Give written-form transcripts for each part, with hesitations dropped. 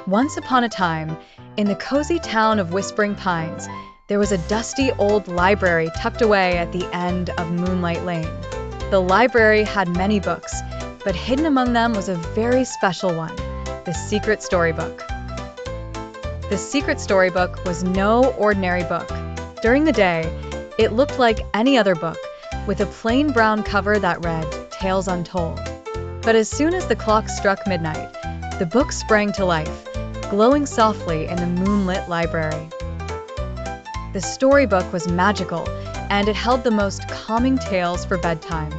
Once upon a time, in the cozy town of Whispering Pines, there was a dusty old library tucked away at the end of Moonlight Lane. The library had many books, but hidden among them was a very special one, the Secret Storybook. The Secret Storybook was no ordinary book. During the day, it looked like any other book, with a plain brown cover that read, Tales Untold. But as soon as the clock struck midnight, the book sprang to life, glowing softly in the moonlit library. The storybook was magical, and it held the most calming tales for bedtime.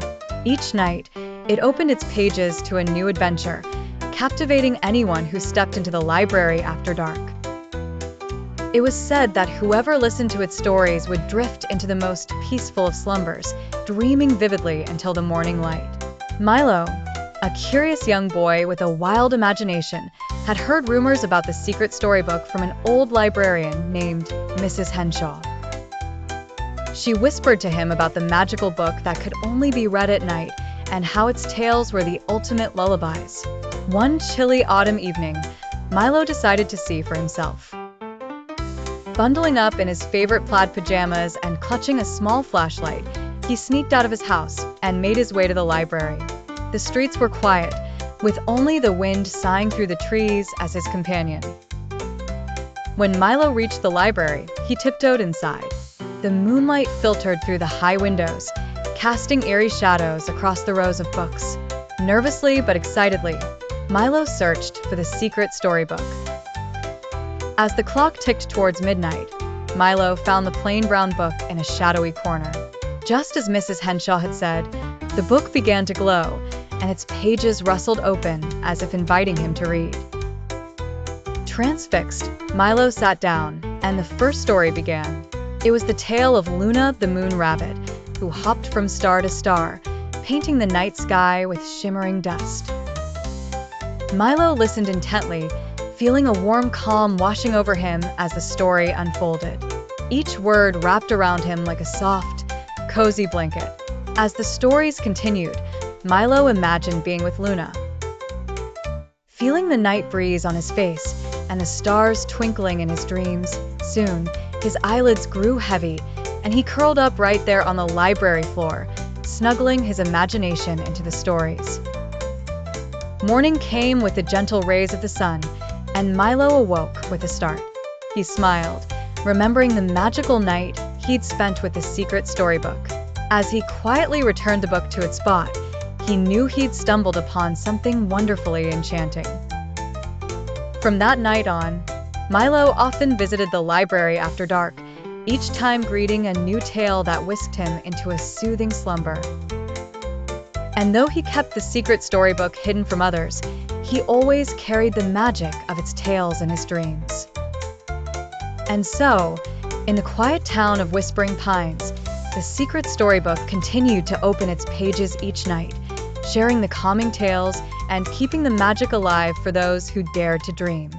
Each night, it opened its pages to a new adventure, captivating anyone who stepped into the library after dark. It was said that whoever listened to its stories would drift into the most peaceful of slumbers, dreaming vividly until the morning light. Milo, a curious young boy with a wild imagination, had heard rumors about the Secret Storybook from an old librarian named Mrs. Henshaw. She whispered to him about the magical book that could only be read at night and how its tales were the ultimate lullabies. One chilly autumn evening, Milo decided to see for himself. Bundling up in his favorite plaid pajamas and clutching a small flashlight, he sneaked out of his house and made his way to the library. The streets were quiet, with only the wind sighing through the trees as his companion. When Milo reached the library, he tiptoed inside. The moonlight filtered through the high windows, casting eerie shadows across the rows of books. Nervously but excitedly, Milo searched for the Secret Storybook. As the clock ticked towards midnight, Milo found the plain brown book in a shadowy corner. Just as Mrs. Henshaw had said, the book began to glow, and its pages rustled open as if inviting him to read. Transfixed, Milo sat down, and the first story began. It was the tale of Luna the Moon Rabbit, who hopped from star to star, painting the night sky with shimmering dust. Milo listened intently, feeling a warm calm washing over him as the story unfolded. Each word wrapped around him like a soft, cozy blanket. As the stories continued, Milo imagined being with Luna. Feeling the night breeze on his face and the stars twinkling in his dreams, soon his eyelids grew heavy and he curled up right there on the library floor, snuggling his imagination into the stories. Morning came with the gentle rays of the sun, and Milo awoke with a start. He smiled, remembering the magical night he'd spent with the Secret Storybook. As he quietly returned the book to its spot, he knew he'd stumbled upon something wonderfully enchanting. From that night on, Milo often visited the library after dark, each time greeting a new tale that whisked him into a soothing slumber. And though he kept the Secret Storybook hidden from others, he always carried the magic of its tales in his dreams. And so, in the quiet town of Whispering Pines, the Secret Storybook continued to open its pages each night, sharing the calming tales and keeping the magic alive for those who dared to dream.